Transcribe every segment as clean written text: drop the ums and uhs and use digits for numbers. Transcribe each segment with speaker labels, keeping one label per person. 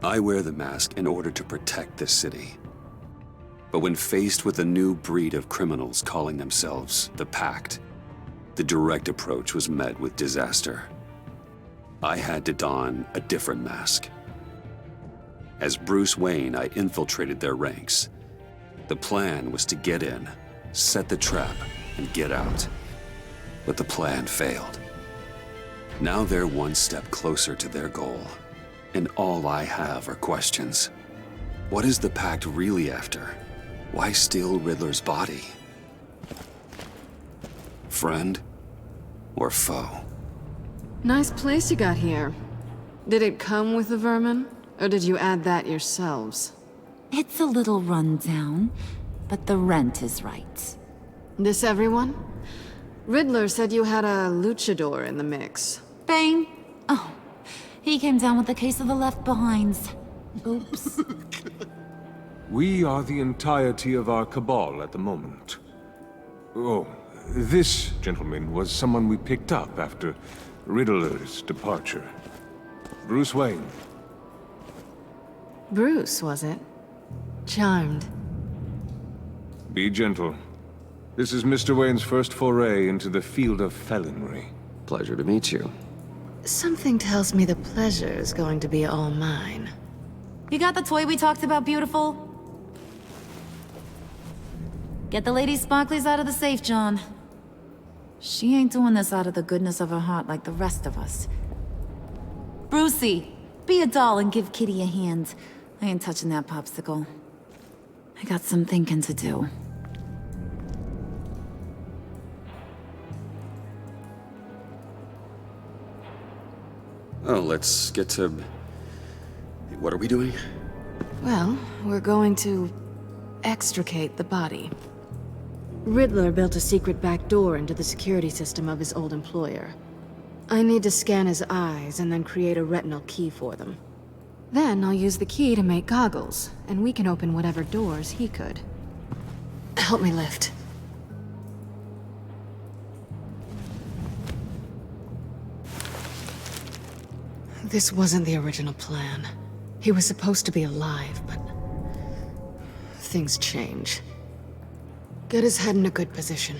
Speaker 1: I wear the mask in order to protect this city. But when faced with a new breed of criminals calling themselves the Pact, the direct approach was met with disaster. I had to don a different mask. As Bruce Wayne, I infiltrated their ranks. The plan was to get in, set the trap, and get out. But the plan failed. Now they're one step closer to their goal, and all I have are questions. What is the Pact really after? Why steal Riddler's body? Friend or foe?
Speaker 2: Nice place you got here. Did it come with the vermin, or did you add that yourselves?
Speaker 3: It's a little run down, but the rent is right.
Speaker 2: This everyone? Riddler said you had a luchador in the mix.
Speaker 3: Bane? Oh, he came down with a case of the left behinds. Oops.
Speaker 4: We are the entirety of our cabal at the moment. Oh, this gentleman was someone we picked up after Riddler's departure. Bruce Wayne.
Speaker 2: Bruce, was it? Charmed.
Speaker 4: Be gentle. This is Mr. Wayne's first foray into the field of felonry.
Speaker 1: Pleasure to meet you.
Speaker 2: Something tells me the pleasure is going to be all mine.
Speaker 3: You got the toy we talked about, beautiful? Get the lady sparklies out of the safe, John. She ain't doing this out of the goodness of her heart like the rest of us. Brucey, be a doll and give Kitty a hand. I ain't touching that popsicle. I got some thinking to do.
Speaker 1: Oh, let's get to... What are we doing?
Speaker 2: Well, we're going to extricate the body. Riddler built a secret back door into the security system of his old employer. I need to scan his eyes and then create a retinal key for them. Then I'll use the key to make goggles, and we can open whatever doors he could. Help me lift. This wasn't the original plan. He was supposed to be alive, but things change. Get his head in a good position.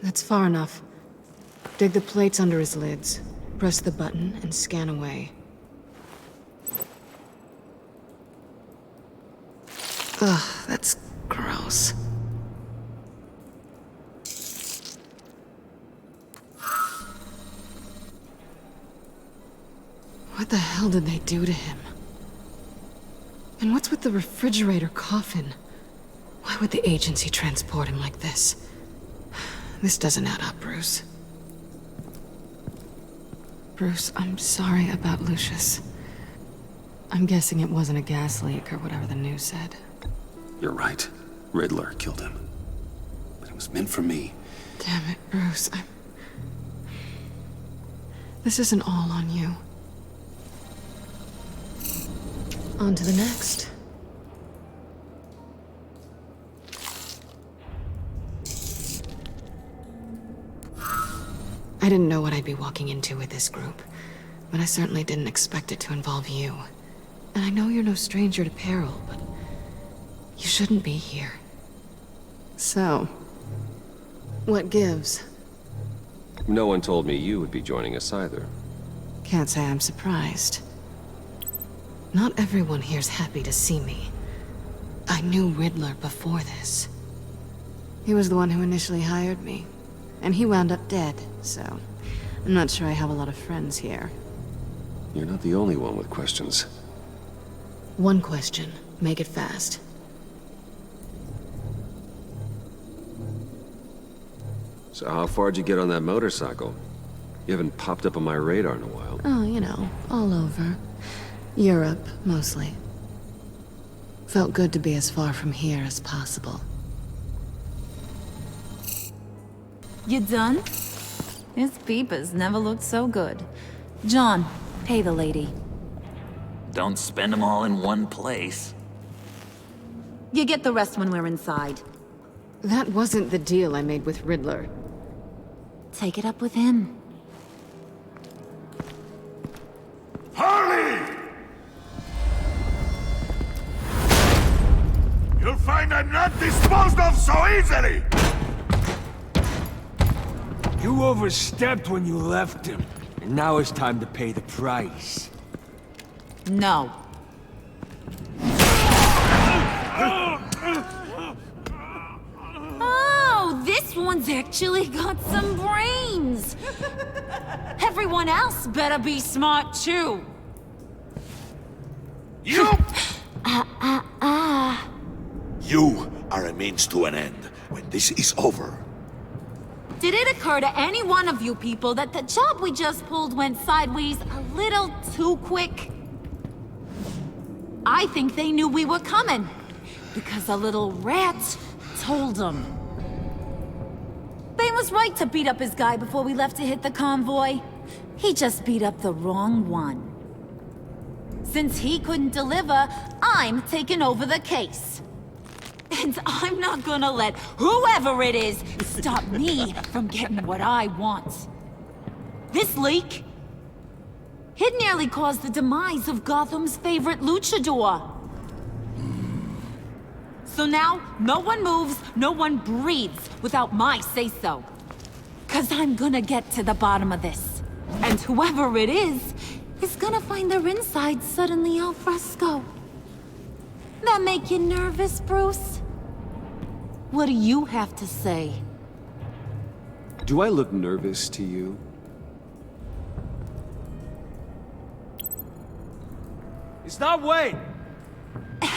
Speaker 2: That's far enough. Dig the plates under his lids. Press the button and scan away. Ugh, that's gross. What the hell did they do to him? And what's with the refrigerator coffin? Why would the agency transport him like this? This doesn't add up, Bruce. Bruce, I'm sorry about Lucius. I'm guessing it wasn't a gas leak or whatever the news said.
Speaker 1: You're right. Riddler killed him. But it was meant for me.
Speaker 2: Damn it, Bruce. This isn't all on you. On to the next. I didn't know what I'd be walking into with this group, but I certainly didn't expect it to involve you. And I know you're no stranger to peril, but you shouldn't be here. So, what gives?
Speaker 5: No one told me you would be joining us either.
Speaker 2: Can't say I'm surprised. Not everyone here's happy to see me. I knew Riddler before this. He was the one who initially hired me, and he wound up dead, so I'm not sure I have a lot of friends here.
Speaker 1: You're not the only one with questions.
Speaker 2: One question. Make it fast.
Speaker 5: So how far'd you get on that motorcycle? You haven't popped up on my radar in a while.
Speaker 2: Oh, you know, all over. Europe, mostly. Felt good to be as far from here as possible.
Speaker 3: You done? His peepers never looked so good. John, pay the lady.
Speaker 6: Don't spend them all in one place.
Speaker 3: You get the rest when we're inside.
Speaker 2: That wasn't the deal I made with Riddler.
Speaker 3: Take it up with him.
Speaker 7: not disposed of so easily!
Speaker 8: You overstepped when you left him, and now it's time to pay the price.
Speaker 3: No. Oh, this one's actually got some brains. Everyone else better be smart too.
Speaker 7: You! You are a means to an end. When this is over,
Speaker 3: Did it occur to any one of you people that the job we just pulled went sideways a little too quick? I think they knew we were coming, because a little rat told them. Bane was right to beat up his guy before we left to hit the convoy. He just beat up the wrong one. Since he couldn't deliver, I'm taking over the case. And I'm not gonna let whoever it is stop me from getting what I want. This leak, it nearly caused the demise of Gotham's favorite luchador. So now, no one moves, no one breathes without my say-so. 'Cause I'm gonna get to the bottom of this. And whoever it is gonna find their insides suddenly al fresco. That make you nervous, Bruce? What do you have to say?
Speaker 1: Do I look nervous to you?
Speaker 8: It's not Wayne!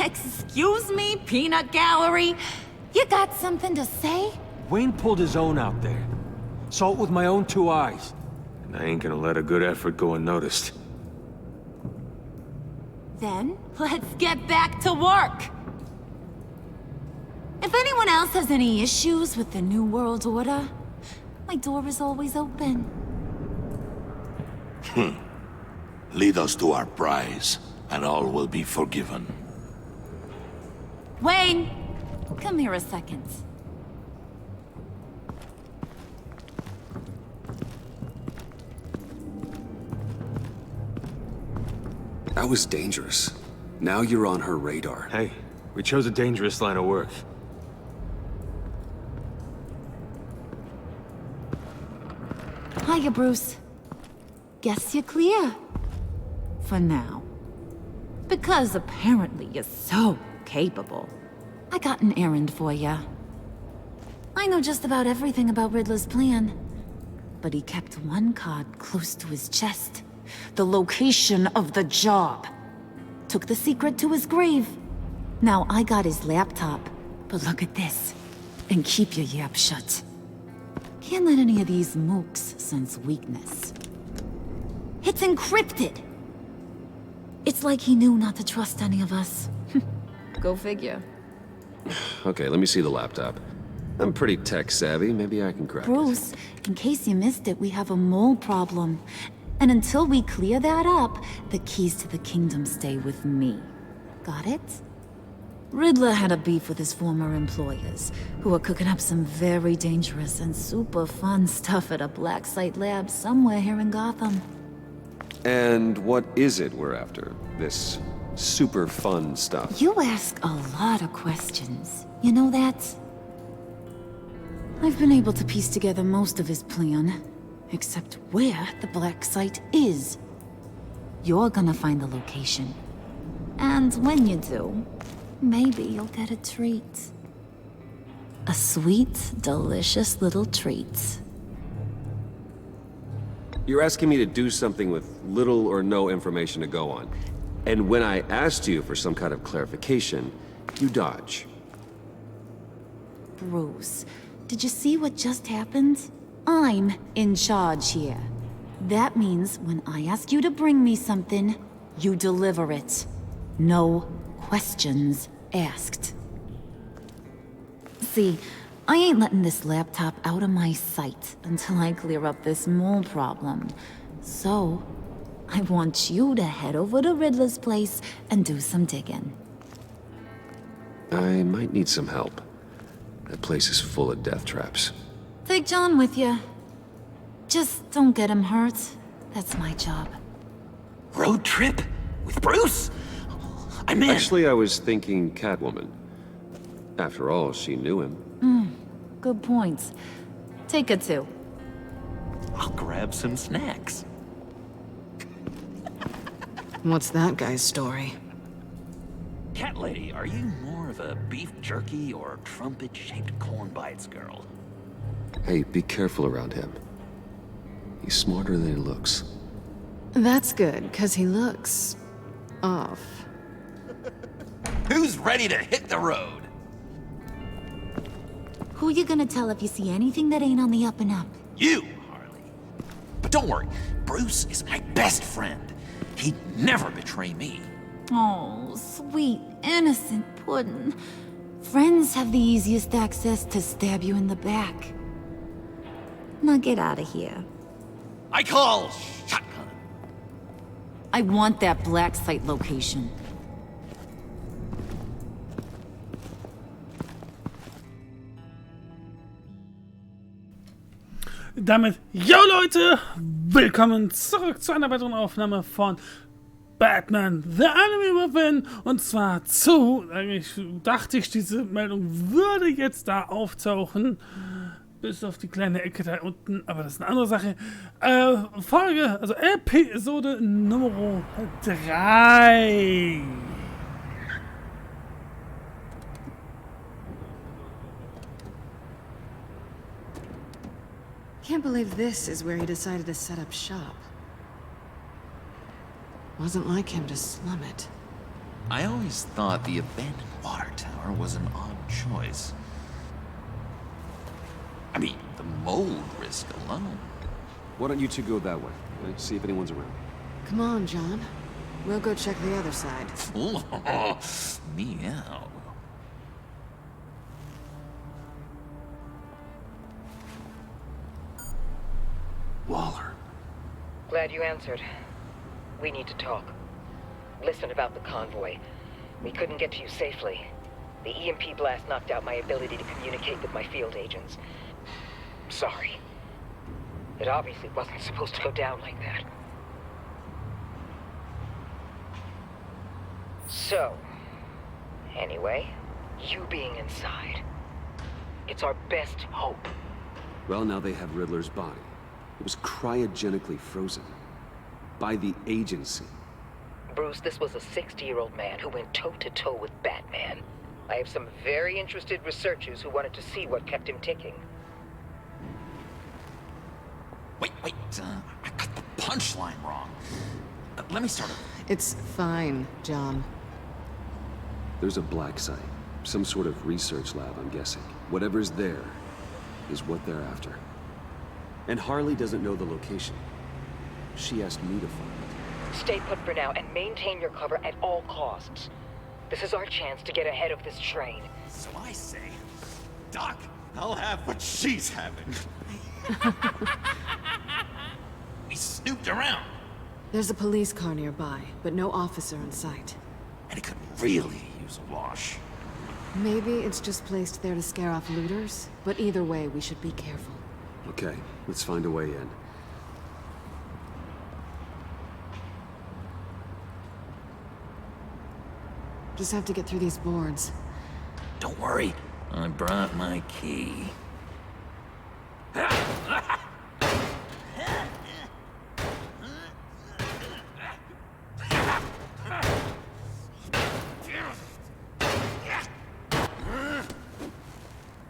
Speaker 3: Excuse me, peanut gallery? You got something to say?
Speaker 8: Wayne pulled his own out there. Saw it with my own 2 eyes.
Speaker 4: And I ain't gonna let a good effort go unnoticed.
Speaker 3: Then, let's get back to work. If anyone else has any issues with the New World Order, my door is always open.
Speaker 7: lead us to our prize, and all will be forgiven.
Speaker 3: Wayne, come here a second.
Speaker 1: That was dangerous. Now you're on her radar.
Speaker 4: Hey, we chose a dangerous line of work.
Speaker 3: Hiya, Bruce. Guess you're clear. For now. Because apparently you're so capable. I got an errand for you. I know just about everything about Riddler's plan. But he kept one card close to his chest. The location of the job. Took the secret to his grave. Now I got his laptop. But look at this. And keep your yap shut. Can't let any of these mooks sense weakness. It's encrypted! It's like he knew not to trust any of us. Go figure.
Speaker 5: Okay, let me see the laptop. I'm pretty tech savvy. Maybe I can crack it.
Speaker 3: Bruce, in case you missed it, we have a mole problem. And until we clear that up, the keys to the kingdom stay with me. Got it? Riddler had a beef with his former employers, who were cooking up some very dangerous and super fun stuff at a black site lab somewhere here in Gotham.
Speaker 1: And what is it we're after? This super fun stuff?
Speaker 3: You ask a lot of questions. You know that? I've been able to piece together most of his plan, except where the black site is. You're gonna find the location. And when you do, maybe you'll get a treat. A sweet, delicious little treat.
Speaker 1: You're asking me to do something with little or no information to go on. And when I asked you for some kind of clarification, you dodge.
Speaker 3: Bruce, did you see what just happened? I'm in charge here. That means when I ask you to bring me something, you deliver it. No questions asked. See, I ain't letting this laptop out of my sight until I clear up this mole problem. So, I want you to head over to Riddler's place and do some digging.
Speaker 1: I might need some help. That place is full of death traps.
Speaker 3: Take John with you. Just don't get him hurt. That's my job.
Speaker 6: Road trip? With Bruce? I'm in.
Speaker 1: Actually, I was thinking Catwoman.
Speaker 5: After all, she knew him.
Speaker 3: Good points. Take it too.
Speaker 6: I'll grab some snacks.
Speaker 2: What's that guy's story?
Speaker 6: Cat lady, are you more of a beef jerky or trumpet-shaped corn bites girl?
Speaker 5: Hey, be careful around him. He's smarter than he looks.
Speaker 2: That's good, because he looks... off.
Speaker 6: Who's ready to hit the road?
Speaker 3: Who you gonna tell if you see anything that ain't on the up and up?
Speaker 6: You, Harley. But don't worry, Bruce is my best friend. He'd never betray me.
Speaker 3: Oh, sweet, innocent Puddin'. Friends have the easiest access to stab you in the back. Now get out of here.
Speaker 6: I call shotgun.
Speaker 3: I want that black site location.
Speaker 9: Damit, yo Leute, willkommen zurück zu einer weiteren Aufnahme von Batman The Anime Within. Und zwar eigentlich dachte ich, diese Meldung würde jetzt da auftauchen, bis auf die kleine Ecke da unten, aber das ist eine andere Sache. Folge, also Episode Nummer 3.
Speaker 2: Can't believe this is where he decided to set up shop. Wasn't like him to slum it.
Speaker 6: I always thought the abandoned water tower was an odd choice. I mean, the mold risk alone.
Speaker 1: Why don't you two go that way? See if anyone's around.
Speaker 2: Come on, John. We'll go check the other side.
Speaker 6: Meow.
Speaker 1: Waller.
Speaker 10: Glad you answered. We need to talk. Listen about the convoy. We couldn't get to you safely. The EMP blast knocked out my ability to communicate with my field agents. Sorry. It obviously wasn't supposed to go down like that. So, anyway, you being inside, it's our best hope.
Speaker 1: Well, now they have Riddler's body. It was cryogenically frozen. By the agency.
Speaker 10: Bruce, this was a 60-year-old man who went toe-to-toe with Batman. I have some very interested researchers who wanted to see what kept him ticking.
Speaker 6: Wait, I got the punchline wrong. Let me start over.
Speaker 2: It's fine, John.
Speaker 1: There's a black site. Some sort of research lab, I'm guessing. Whatever's there is what they're after. And Harley doesn't know the location. She asked me to find it.
Speaker 10: Stay put for now and maintain your cover at all costs. This is our chance to get ahead of this train.
Speaker 6: So I say, Doc, I'll have what she's having. We snooped around.
Speaker 2: There's a police car nearby, but no officer in sight.
Speaker 6: And it could really use a wash.
Speaker 2: Maybe it's just placed there to scare off looters, but either way, we should be careful.
Speaker 1: Okay, let's find a way in.
Speaker 2: Just have to get through these boards.
Speaker 6: Don't worry, I brought my key.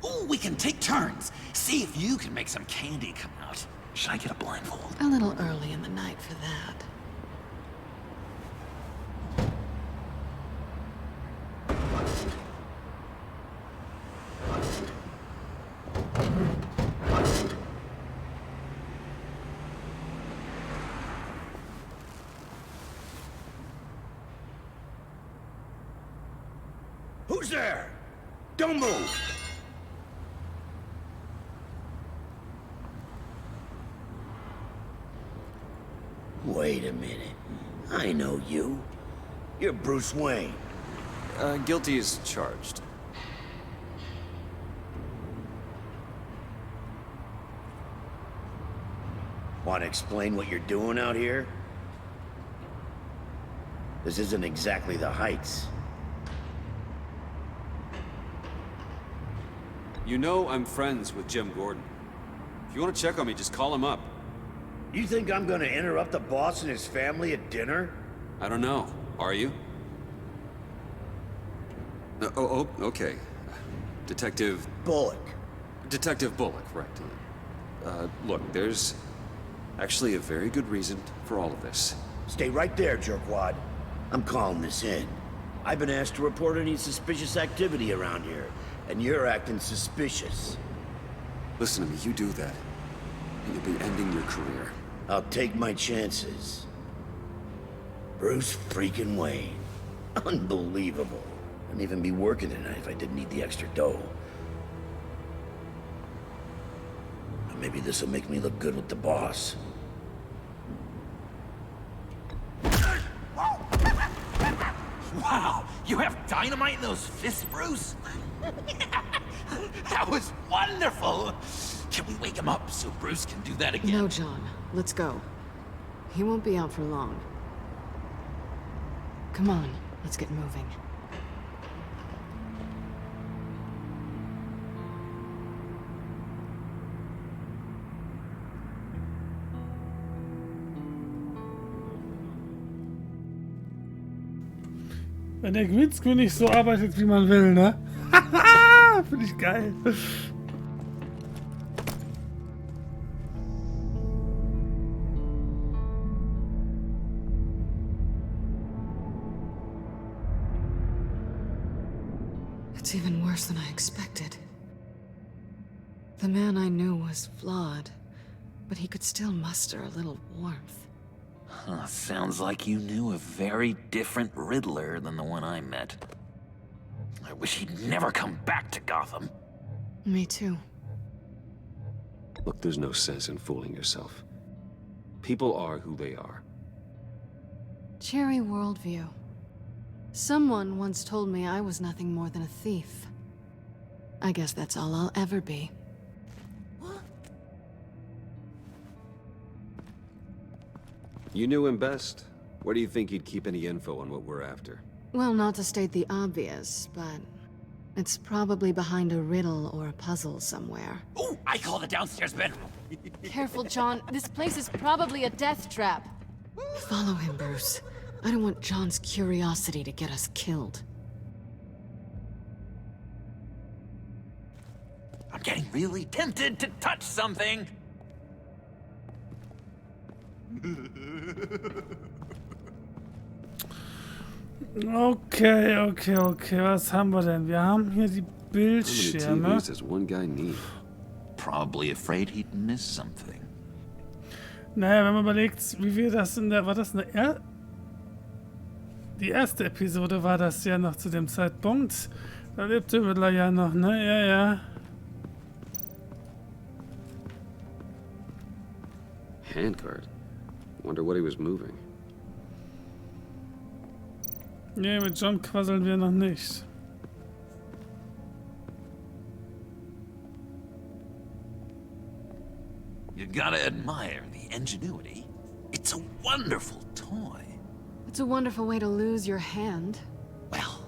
Speaker 6: Ooh, we can take turns. See if you can make some candy come out. Should I get a blindfold?
Speaker 2: A little early in the night for that.
Speaker 8: Who's there? Don't move! Wait a minute. I know you. You're Bruce Wayne.
Speaker 5: Guilty as charged.
Speaker 8: Want to explain what you're doing out here? This isn't exactly the Heights.
Speaker 1: You know I'm friends with Jim Gordon. If you want to check on me, just call him up.
Speaker 11: You think I'm gonna interrupt the boss and his family at dinner?
Speaker 1: I don't know. Are you? Okay. Detective
Speaker 11: Bullock.
Speaker 1: Detective Bullock, right. Look, there's actually a very good reason for all of this.
Speaker 11: Stay right there, jerkwad. I'm calling this in. I've been asked to report any suspicious activity around here, and you're acting suspicious.
Speaker 1: Listen to me, you do that, and you'll be ending your career.
Speaker 11: I'll take my chances. Bruce freaking Wayne. Unbelievable. I'd even be working tonight if I didn't need the extra dough. But maybe this'll make me look good with the boss.
Speaker 6: Wow, you have dynamite in those fists, Bruce? That was wonderful! Can we wake him up so Bruce can do that again?
Speaker 2: No, John. Let's go. He won't be out for long. Come on, let's get moving.
Speaker 9: Wenn der Greenscreen so arbeitet, wie man will, ne? Finde ich geil.
Speaker 2: It's even worse than I expected. The man I knew was flawed, but he could still muster a little warmth.
Speaker 6: Huh, sounds like you knew a very different Riddler than the one I met. I wish he'd never come back to Gotham.
Speaker 2: Me too.
Speaker 1: Look, there's no sense in fooling yourself. People are who they are.
Speaker 2: Cherry worldview. Someone once told me I was nothing more than a thief. I guess that's all I'll ever be.
Speaker 1: You knew him best. Where do you think he'd keep any info on what we're after?
Speaker 2: Well, not to state the obvious, but it's probably behind a riddle or a puzzle somewhere.
Speaker 6: Ooh, I call the downstairs bedroom.
Speaker 2: Careful, John. This place is probably a death trap. Follow him, Bruce. I don't want John's curiosity to get us killed.
Speaker 6: I'm getting really tempted to touch something.
Speaker 9: Okay, was haben wir denn? Wir haben hier die
Speaker 1: How many
Speaker 9: Bildschirme.
Speaker 1: TVs does one guy need?
Speaker 6: Probably afraid he'd miss something.
Speaker 9: Naja, wenn man überlegt, wie wir das in der... War das eine... Die erste Episode war das ja noch zu dem Zeitpunkt. Da lebte Riddler ja noch, ne? Ja.
Speaker 1: Handcart. Wonder what he was moving.
Speaker 9: Nee, mit John quasseln wir noch nicht.
Speaker 6: You gotta admire the ingenuity. It's a wonderful toy.
Speaker 2: It's a wonderful way to lose your hand.
Speaker 6: Well,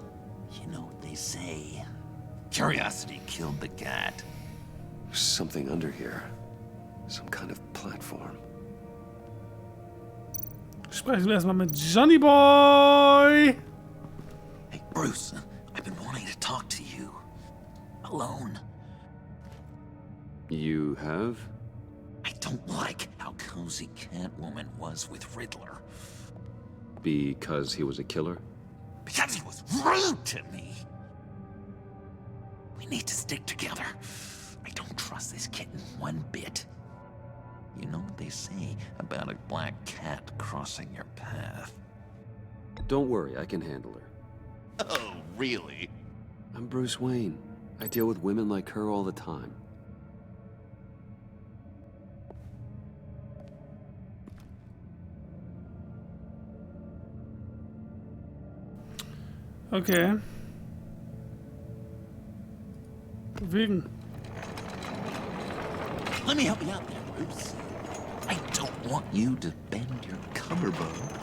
Speaker 6: you know what they say. Curiosity killed the cat.
Speaker 1: There's something under here. Some kind of platform.
Speaker 9: Sprechen wir erstmal mit Johnny Boy!
Speaker 6: Hey, Bruce, I've been wanting to talk to you. Alone.
Speaker 1: You have?
Speaker 6: I don't like how cozy Catwoman was with Riddler.
Speaker 1: Because he was a killer?
Speaker 6: Because he was rude to me. We need to stick together. I don't trust this kitten one bit. You know what they say about a black cat crossing your path?
Speaker 1: Don't worry, I can handle her.
Speaker 6: Oh, really?
Speaker 1: I'm Bruce Wayne. I deal with women like her all the time.
Speaker 9: Okay. Bewegen.
Speaker 6: Let me help you out there, Bruce. I don't want you to bend your collarbone.